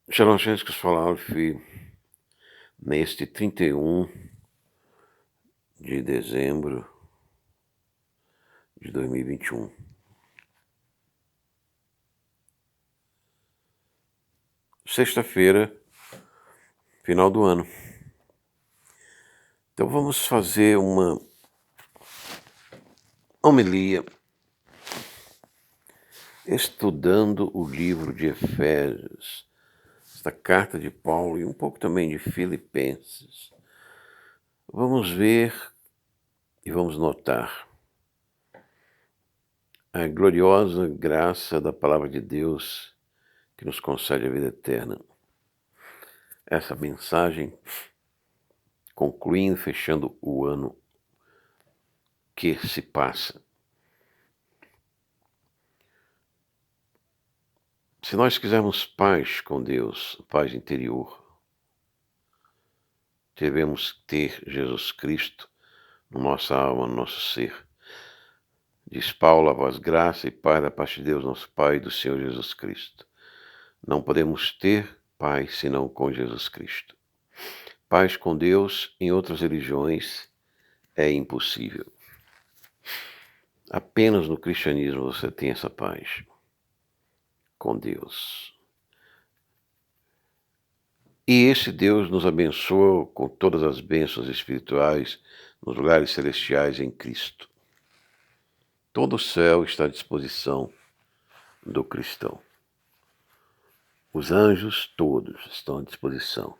Shalom, gente, que falar neste 31 de dezembro de 2021. Sexta-feira, final do ano. Então vamos fazer uma homilia estudando o livro de Efésios, esta carta de Paulo e um pouco também de Filipenses. Vamos ver e vamos notar a gloriosa graça da palavra de Deus que nos concede a vida eterna. Essa mensagem concluindo, fechando o ano que se passa. Se nós quisermos paz com Deus, paz interior, devemos ter Jesus Cristo na nossa alma, no nosso ser. Diz Paulo, a vós graça e paz da parte de Deus, nosso Pai, e do Senhor Jesus Cristo. Não podemos ter paz senão com Jesus Cristo. Paz com Deus em outras religiões é impossível. Apenas no cristianismo você tem essa paz com Deus. E esse Deus nos abençoa com todas as bênçãos espirituais nos lugares celestiais em Cristo. Todo o céu está à disposição do cristão. Os anjos todos estão à disposição.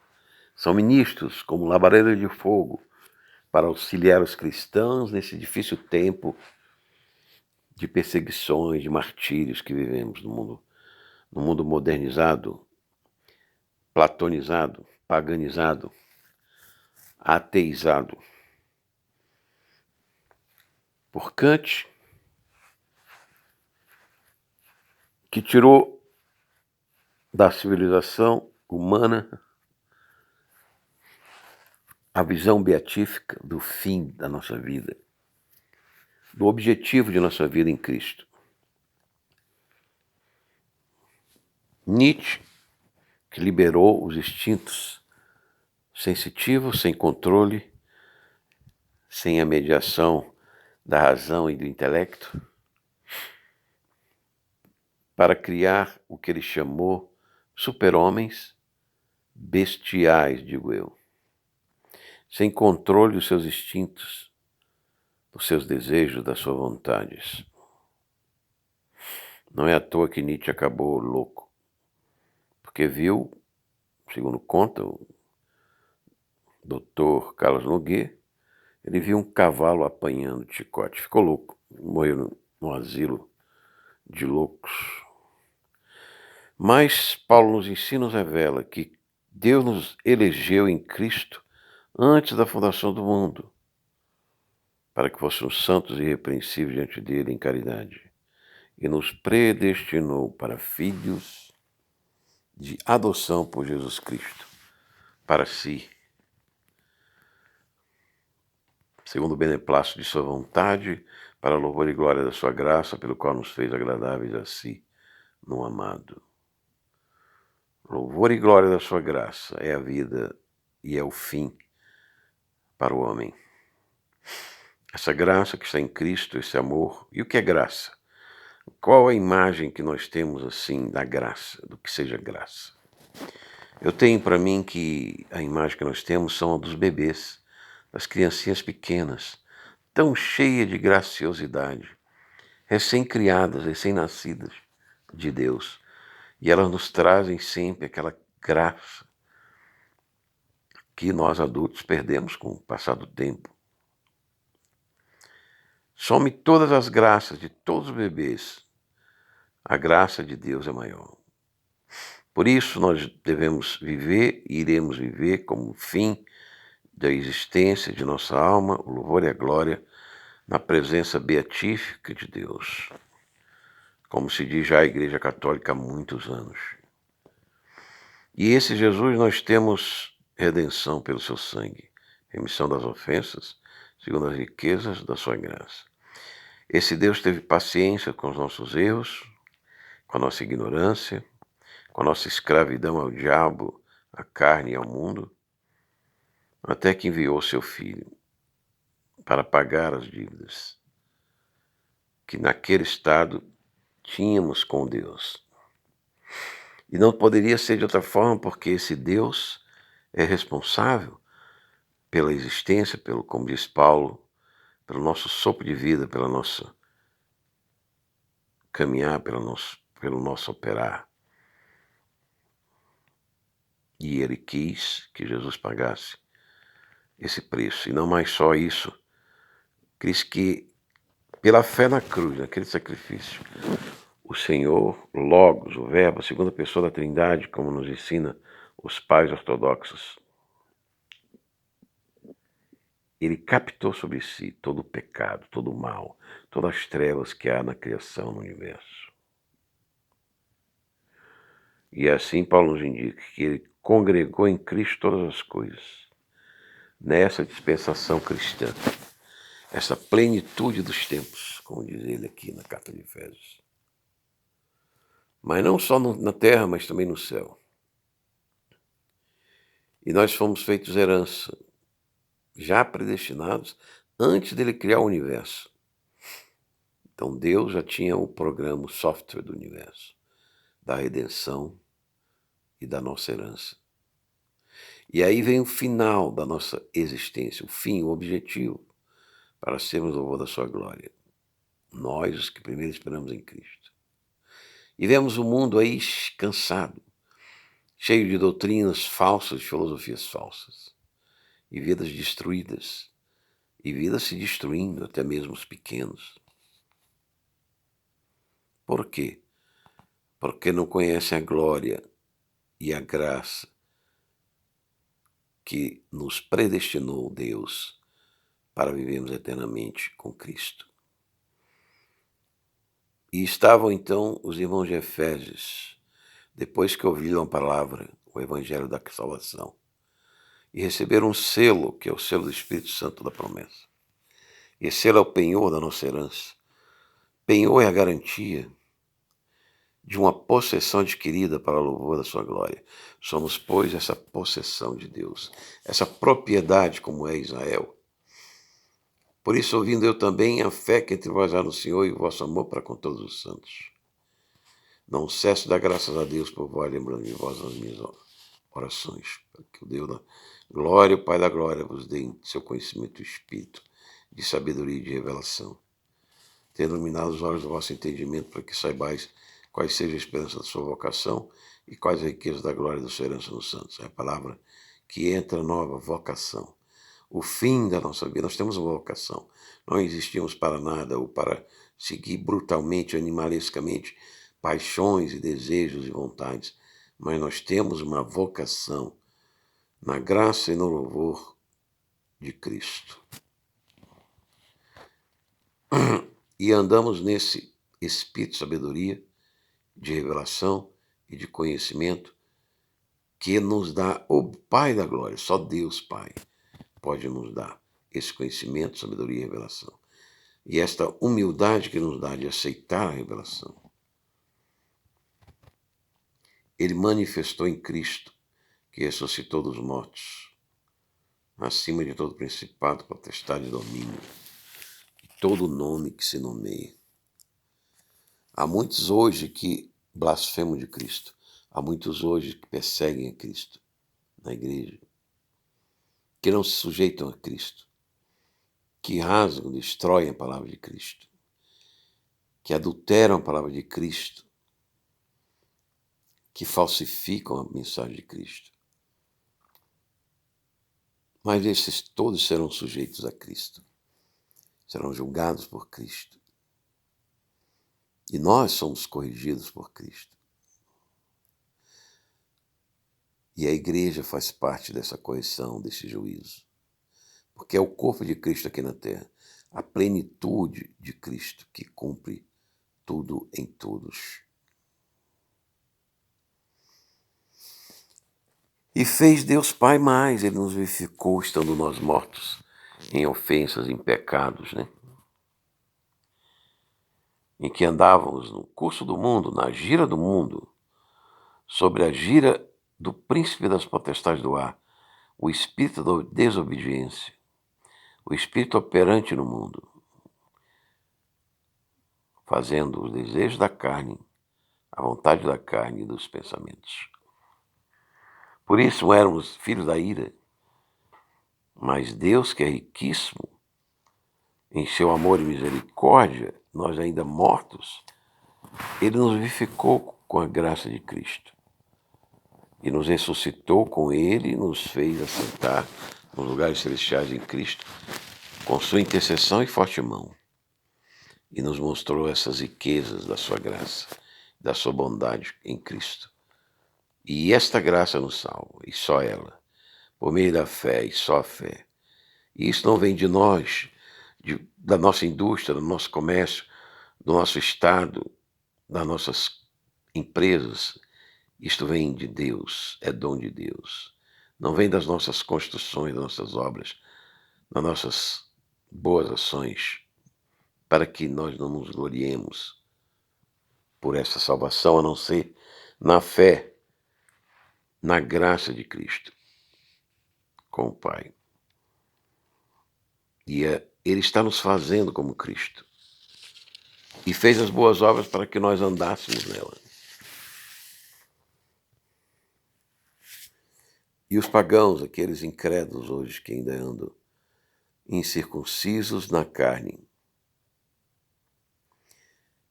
São ministros como labaredas de fogo para auxiliar os cristãos nesse difícil tempo de perseguições, de martírios que vivemos no mundo modernizado, platonizado, paganizado, ateizado por Kant, que tirou da civilização humana a visão beatífica do fim da nossa vida, do objetivo de nossa vida em Cristo. Nietzsche, que liberou os instintos sensitivos, sem controle, sem a mediação da razão e do intelecto, para criar o que ele chamou super-homens bestiais, digo eu, sem controle dos seus instintos, dos seus desejos, das suas vontades. Não é à toa que Nietzsche acabou louco, porque viu, segundo conta o Dr. Carlos Nogueira, ele viu um cavalo apanhando de chicote, ficou louco, morreu no asilo de loucos. Mas Paulo nos ensina, nos revela que Deus nos elegeu em Cristo antes da fundação do mundo, para que fôssemos santos e irrepreensíveis diante dele em caridade, e nos predestinou para filhos de adoção por Jesus Cristo, para si, segundo o beneplácito de sua vontade, para a louvor e glória da sua graça, pelo qual nos fez agradáveis a si, no amado. Louvor e glória da sua graça é a vida e é o fim para o homem. Essa graça que está em Cristo, esse amor. E o que é graça? Qual a imagem que nós temos assim da graça, do que seja graça? Eu tenho para mim que a imagem que nós temos são a dos bebês, das criancinhas pequenas, tão cheias de graciosidade, recém-criadas, recém-nascidas de Deus. E elas nos trazem sempre aquela graça que nós adultos perdemos com o passar do tempo. Some todas as graças de todos os bebês, a graça de Deus é maior. Por isso nós devemos viver e iremos viver como fim da existência de nossa alma, o louvor e a glória na presença beatífica de Deus, como se diz já a Igreja Católica há muitos anos. E esse Jesus nós temos redenção pelo seu sangue, remissão das ofensas, segundo as riquezas da sua graça. Esse Deus teve paciência com os nossos erros, com a nossa ignorância, com a nossa escravidão ao diabo, à carne e ao mundo, até que enviou seu Filho para pagar as dívidas que naquele estado tínhamos com Deus. E não poderia ser de outra forma, porque esse Deus é responsável pela existência, como diz Paulo, pelo nosso sopro de vida, pela nossa caminhar, pelo nosso operar. E ele quis que Jesus pagasse esse preço. E não mais só isso, quis que, pela fé na cruz, naquele sacrifício, o Senhor, Logos, o Verbo, a segunda pessoa da Trindade, como nos ensina os pais ortodoxos, ele captou sobre si todo o pecado, todo o mal, todas as trevas que há na criação, no universo. E assim Paulo nos indica que ele congregou em Cristo todas as coisas, nessa dispensação cristã, essa plenitude dos tempos, como diz ele aqui na carta de Efésios. Mas não só na terra, mas também no céu. E nós fomos feitos herança, já predestinados, antes dele criar o universo. Então Deus já tinha o programa, o software do universo, da redenção e da nossa herança. E aí vem o final da nossa existência, o fim, o objetivo, para sermos louvor da sua glória. Nós, os que primeiro esperamos em Cristo. E vemos o mundo aí cansado, cheio de doutrinas falsas, de filosofias falsas, e vidas destruídas, e vidas se destruindo, até mesmo os pequenos. Por quê? Porque não conhecem a glória e a graça que nos predestinou Deus para vivermos eternamente com Cristo. E estavam então os irmãos de Efésios, depois que ouviram a palavra, o evangelho da salvação, e receberam um selo, que é o selo do Espírito Santo da promessa. E esse selo é o penhor da nossa herança. Penhor é a garantia de uma possessão adquirida para o louvor da sua glória. Somos, pois, essa possessão de Deus, essa propriedade como é Israel. Por isso, ouvindo eu também a fé que entre vós há no Senhor e o vosso amor para com todos os santos. Não cesso de dar graças a Deus por vós, lembrando de vós nas minhas orações. Que o Deus da glória, o Pai da glória, vos dê em seu conhecimento o Espírito de sabedoria e de revelação, tendo iluminado os olhos do vosso entendimento, para que saibais quais seja a esperança da sua vocação e quais a riqueza da glória da sua herança nos santos. É a palavra que entra nova, vocação. O fim da nossa vida, nós temos uma vocação. Não existimos para nada ou para seguir brutalmente, animalescamente, paixões e desejos e vontades, mas nós temos uma vocação na graça e no louvor de Cristo. E andamos nesse espírito de sabedoria, de revelação e de conhecimento que nos dá o Pai da glória. Só Deus Pai pode nos dar esse conhecimento, sabedoria e revelação. E esta humildade que nos dá de aceitar a revelação. Ele manifestou em Cristo, que ressuscitou dos mortos, acima de todo principado, potestade e domínio, todo nome que se nomeia. Há muitos hoje que blasfemam de Cristo. Há muitos hoje que perseguem a Cristo na igreja, que não se sujeitam a Cristo, que rasgam, destroem a palavra de Cristo, que adulteram a palavra de Cristo, que falsificam a mensagem de Cristo. Mas esses todos serão sujeitos a Cristo, serão julgados por Cristo. E nós somos corrigidos por Cristo. E a igreja faz parte dessa correção, desse juízo. Porque é o corpo de Cristo aqui na terra, a plenitude de Cristo que cumpre tudo em todos. E fez Deus Pai mais, Ele nos vivificou estando nós mortos em ofensas, em pecados, né? Em que andávamos no curso do mundo, na gira do mundo, sobre a gira do príncipe das potestades do ar, o espírito da desobediência, o espírito operante no mundo, fazendo os desejos da carne, a vontade da carne e dos pensamentos. Por isso éramos filhos da ira, mas Deus, que é riquíssimo em seu amor e misericórdia, nós ainda mortos, Ele nos vivificou com a graça de Cristo e nos ressuscitou com Ele e nos fez assentar nos lugares celestiais em Cristo, com sua intercessão e forte mão, e nos mostrou essas riquezas da sua graça, da sua bondade em Cristo. E esta graça nos salva, e só ela, por meio da fé, e só a fé. E isso não vem de nós, da nossa indústria, do nosso comércio, do nosso Estado, das nossas empresas. Isto vem de Deus, é dom de Deus. Não vem das nossas construções, das nossas obras, das nossas boas ações, para que nós não nos gloriemos por essa salvação, a não ser na fé, na graça de Cristo com o Pai. E Ele está nos fazendo como Cristo. E fez as boas obras para que nós andássemos nela. E os pagãos, aqueles incrédulos hoje que ainda andam incircuncisos na carne,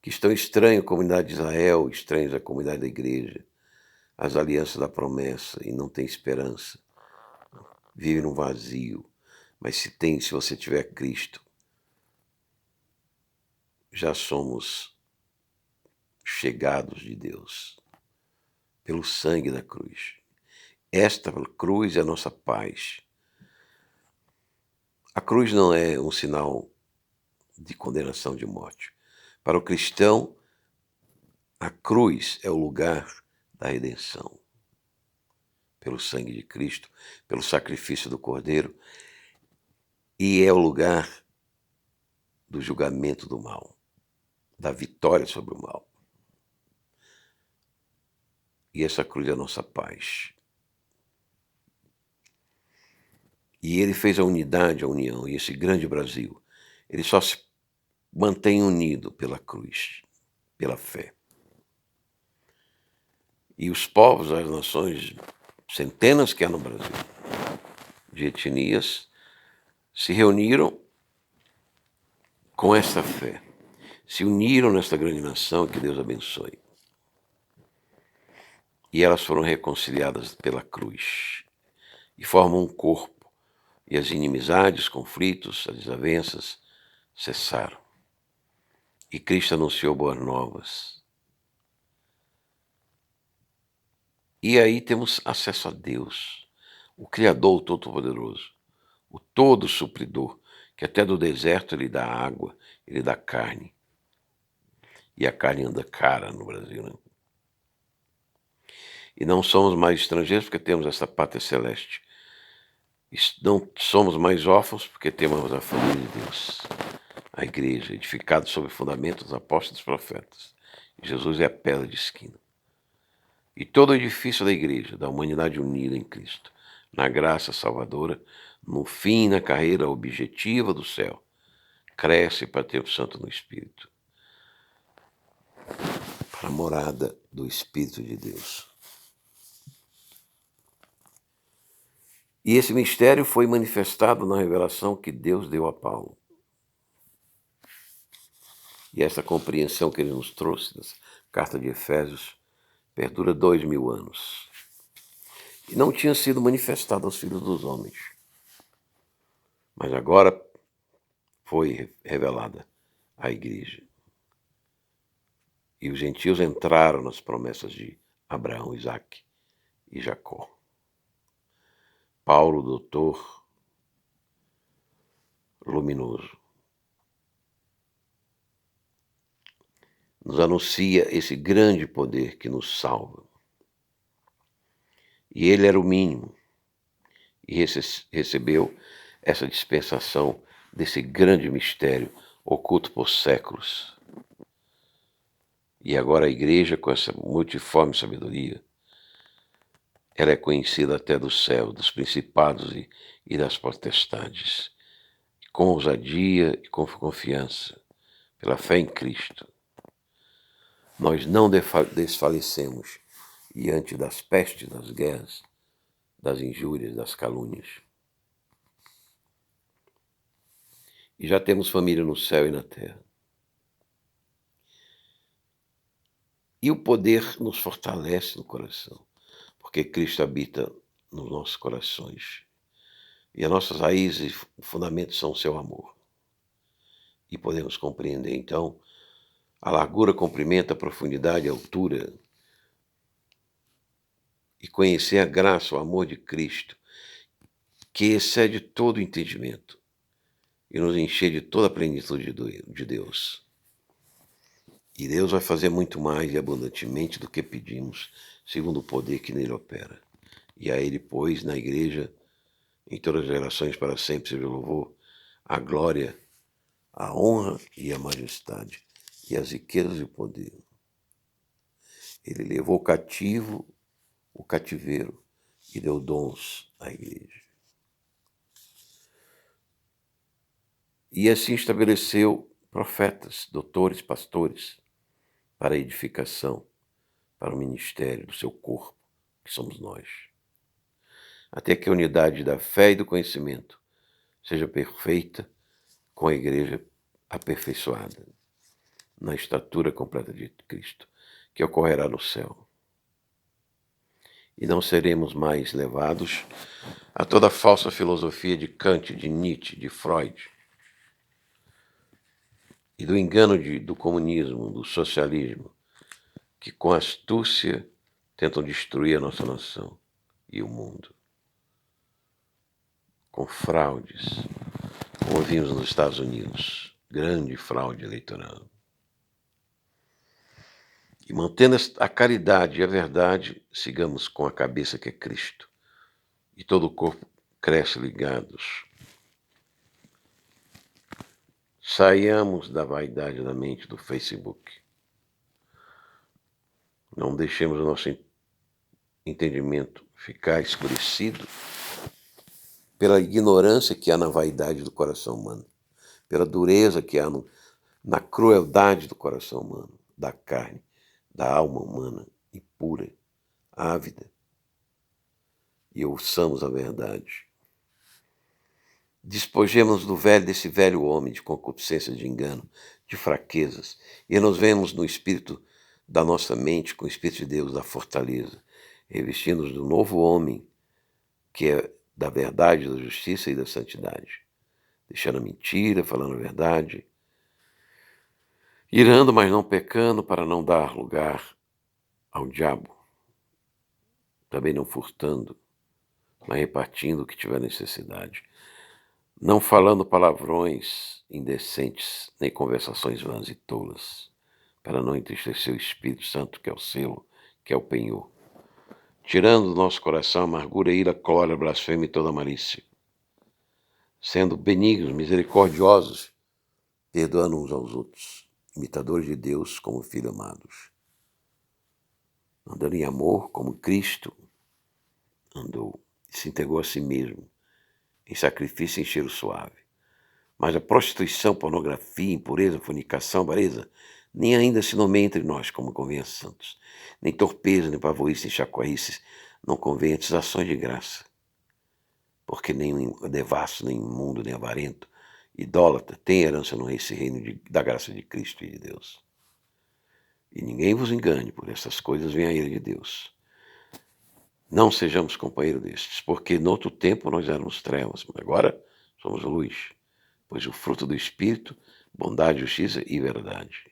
que estão estranhos à comunidade de Israel, estranhos à comunidade da igreja, às alianças da promessa e não têm esperança, vivem num vazio. Mas se você tiver Cristo, já somos chegados de Deus pelo sangue da cruz. Esta cruz é a nossa paz. A cruz não é um sinal de condenação de morte. Para o cristão, a cruz é o lugar da redenção. Pelo sangue de Cristo, pelo sacrifício do Cordeiro, e é o lugar do julgamento do mal, da vitória sobre o mal. E essa cruz é a nossa paz. E Ele fez a unidade, a união, e esse grande Brasil, ele só se mantém unido pela cruz, pela fé. E os povos, as nações, centenas que há no Brasil, de etnias, se reuniram com essa fé, se uniram nesta grande nação, que Deus abençoe. E elas foram reconciliadas pela cruz e formam um corpo. E as inimizades, os conflitos, as desavenças cessaram. E Cristo anunciou boas novas. E aí temos acesso a Deus, o Criador, o Todo-Poderoso, o Todo-Supridor, que até do deserto Ele dá água, Ele dá carne. E a carne anda cara no Brasil, né? E não somos mais estrangeiros porque temos essa pátria celeste. Não somos mais órfãos porque temos a família de Deus, a igreja, edificada sobre o fundamento dos apóstolos e dos profetas. Jesus é a pedra de esquina. E todo o edifício da igreja, da humanidade unida em Cristo, na graça salvadora, no fim, na carreira objetiva do céu, cresce para ter o Santo no Espírito, para a morada do Espírito de Deus. E esse mistério foi manifestado na revelação que Deus deu a Paulo. E essa compreensão que ele nos trouxe, nessa carta de Efésios, perdura 2000 anos. E não tinha sido manifestado aos filhos dos homens. Mas agora foi revelada à igreja. E os gentios entraram nas promessas de Abraão, Isaque e Jacó. Paulo, doutor luminoso, nos anuncia esse grande poder que nos salva. E ele era o mínimo, e recebeu essa dispensação desse grande mistério oculto por séculos. E agora a igreja, com essa multiforme sabedoria, ela é conhecida até do céu, dos principados e das potestades, com ousadia e com confiança, pela fé em Cristo. Nós não desfalecemos diante das pestes, das guerras, das injúrias, das calúnias. E já temos família no céu e na terra. E o poder nos fortalece no coração, porque Cristo habita nos nossos corações. E as nossas raízes e fundamentos são o seu amor. E podemos compreender, então, a largura, comprimento, a profundidade, a altura, e conhecer a graça, o amor de Cristo, que excede todo o entendimento, e nos encher de toda a plenitude de Deus. E Deus vai fazer muito mais e abundantemente do que pedimos, segundo o poder que nele opera. E a ele, pois, na igreja, em todas as gerações, para sempre, seja o louvor, a glória, a honra e a majestade, e as riquezas e o poder. Ele levou cativo o cativeiro e deu dons à igreja. E assim estabeleceu profetas, doutores, pastores, para a edificação, para o ministério do seu corpo, que somos nós. Até que a unidade da fé e do conhecimento seja perfeita, com a igreja aperfeiçoada, na estatura completa de Cristo, que ocorrerá no céu. E não seremos mais levados a toda a falsa filosofia de Kant, de Nietzsche, de Freud, e do engano do comunismo, do socialismo, que com astúcia tentam destruir a nossa nação e o mundo. Com fraudes, como vimos nos Estados Unidos, grande fraude eleitoral. E mantendo a caridade e a verdade, sigamos com a cabeça que é Cristo, e todo o corpo cresce ligados. Saiamos da vaidade da mente do Facebook. Não deixemos o nosso entendimento ficar escurecido pela ignorância que há na vaidade do coração humano, pela dureza que há na crueldade do coração humano, da carne, da alma humana, impura, ávida. E ouçamos a verdade. Despojemos desse velho homem de concupiscência, de engano, de fraquezas, e nos vemos no espírito da nossa mente, com o Espírito de Deus, da fortaleza, revestindo-nos do novo homem, que é da verdade, da justiça e da santidade, deixando a mentira, falando a verdade, irando, mas não pecando, para não dar lugar ao diabo, também não furtando, mas repartindo o que tiver necessidade, não falando palavrões indecentes, nem conversações vãs e tolas, para não entristecer o Espírito Santo, que é o selo, que é o penhor, tirando do nosso coração amargura, ira, cólera, blasfêmia e toda malícia, sendo benignos, misericordiosos, perdoando uns aos outros, imitadores de Deus como filhos amados, andando em amor como Cristo andou e se entregou a si mesmo, em sacrifício e em cheiro suave. Mas a prostituição, pornografia, impureza, fornicação, avareza, nem ainda se nomeia entre nós, como convém a santos. Nem torpeza, nem pavorice, nem chacoalhices, não convém a ações de graça. Porque nem devasso, nem imundo, nem avarento, idólatra, tem herança nesse reino da graça de Cristo e de Deus. E ninguém vos engane, por essas coisas vem a ira de Deus. Não sejamos companheiros destes, porque noutro tempo nós éramos trevas, mas agora somos luz. Pois o fruto do Espírito, bondade, justiça e verdade.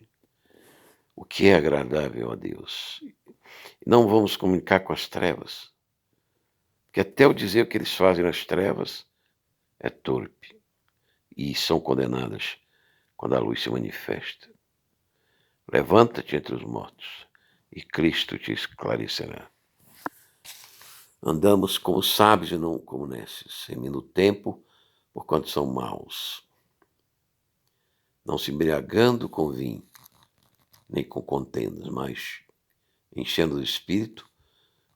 O que é agradável a Deus. Não vamos comunicar com as trevas, porque até o dizer o que eles fazem nas trevas é torpe e são condenadas quando a luz se manifesta. Levanta-te entre os mortos e Cristo te esclarecerá. Andamos como sábios e não como necios, remindo o tempo, porquanto são maus. Não se embriagando com vinho, nem com contendas, mas enchendo do Espírito,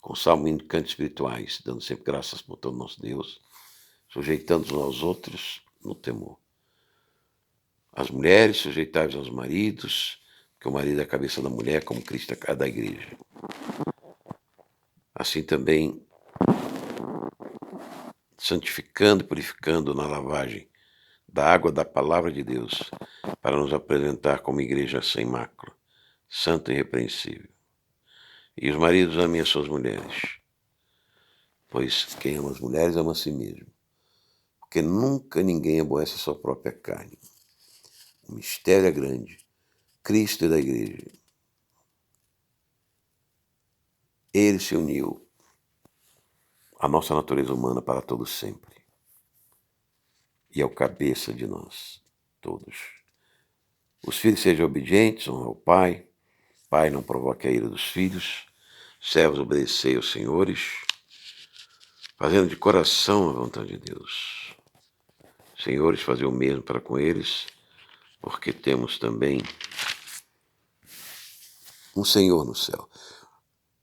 com salmo, hino e cantos espirituais, dando sempre graças por todo nosso Deus, sujeitando-nos uns aos outros no temor. As mulheres, sujeitai-vos aos maridos, que o marido é a cabeça da mulher, como Cristo é da igreja. Assim também, santificando e purificando na lavagem da água da palavra de Deus, para nos apresentar como igreja sem mácula, santa e irrepreensível. E os maridos amem as suas mulheres, pois quem ama as mulheres ama a si mesmo, porque nunca ninguém aborrece a sua própria carne. O mistério é grande. Cristo é da igreja. Ele se uniu à nossa natureza humana para todo sempre. E é o cabeça de nós, todos. Os filhos sejam obedientes, honram ao Pai. Pai, não provoque a ira dos filhos. Servos, obedecei aos senhores, fazendo de coração a vontade de Deus. Senhores, fazer o mesmo para com eles, porque temos também um Senhor no céu.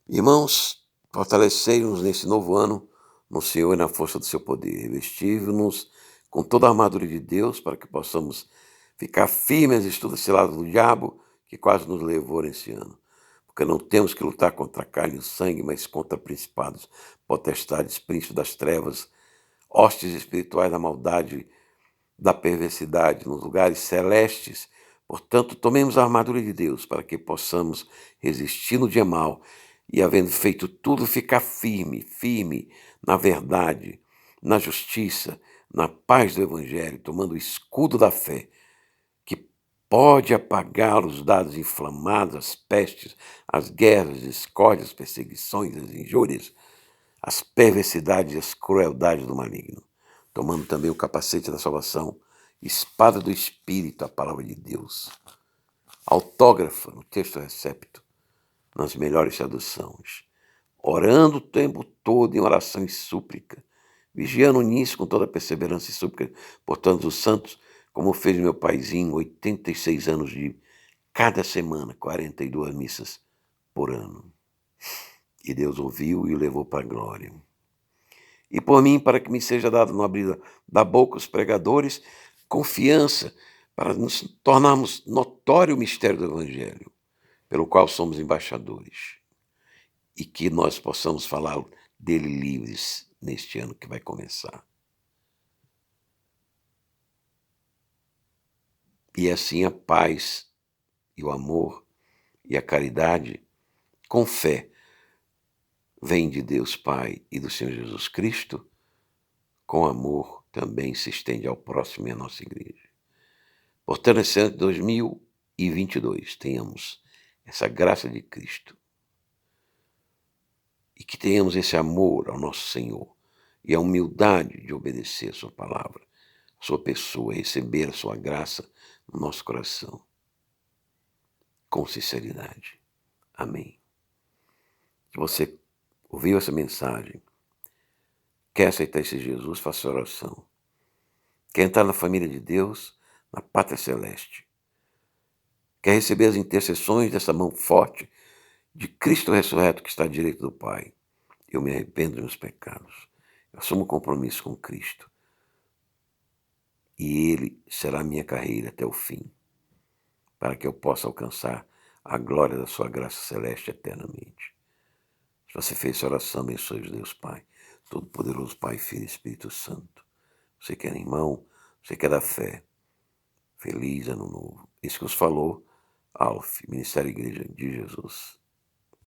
Irmãos, fortalecei-nos nesse novo ano no Senhor e na força do seu poder. Revestivos-nos com toda a armadura de Deus para que possamos ficar firmes às estudas ciladas do diabo que quase nos levou nesse ano. Porque não temos que lutar contra a carne e o sangue, mas contra principados, potestades, príncipes das trevas, hostes espirituais da maldade, da perversidade nos lugares celestes. Portanto, tomemos a armadura de Deus para que possamos resistir no dia mal e, havendo feito tudo, ficar firme na verdade, na justiça, na paz do Evangelho, tomando o escudo da fé, que pode apagar os dados inflamados, as pestes, as guerras, as discórdias, as perseguições, as injúrias, as perversidades e as crueldades do maligno, tomando também o capacete da salvação, espada do Espírito, a palavra de Deus, autógrafa no texto recepto, nas melhores traduções, orando o tempo todo em oração e súplica, vigiando nisso com toda perseverança e súplica por todos os santos, como fez meu paizinho, 86 anos de cada semana, 42 missas por ano. E Deus ouviu e o levou para a glória. E por mim, para que me seja dado no abrir da boca os pregadores, confiança para nos tornarmos notório o mistério do Evangelho, pelo qual somos embaixadores, e que nós possamos falar dele livres neste ano que vai começar. E assim a paz e o amor e a caridade, com fé, vem de Deus Pai e do Senhor Jesus Cristo, com amor também se estende ao próximo e à nossa igreja. Portanto, esse ano de 2022, tenhamos essa graça de Cristo e que tenhamos esse amor ao nosso Senhor e a humildade de obedecer a sua palavra, a sua pessoa, receber a sua graça no nosso coração, com sinceridade. Amém. Se você ouviu essa mensagem, quer aceitar esse Jesus, faça oração. Quer entrar na família de Deus, na pátria celeste. Quer receber as intercessões dessa mão forte de Cristo ressurreto que está à direita do Pai. Eu me arrependo dos meus pecados. Eu assumo um compromisso com Cristo. E Ele será minha carreira até o fim, para que eu possa alcançar a glória da sua graça celeste eternamente. Se você fez essa oração, abençoe Deus Pai, Todo-Poderoso Pai, Filho e Espírito Santo. Você que é irmão, você que é da fé. Feliz Ano Novo. Isso que nos falou, Alf, Ministério Igreja de Jesus.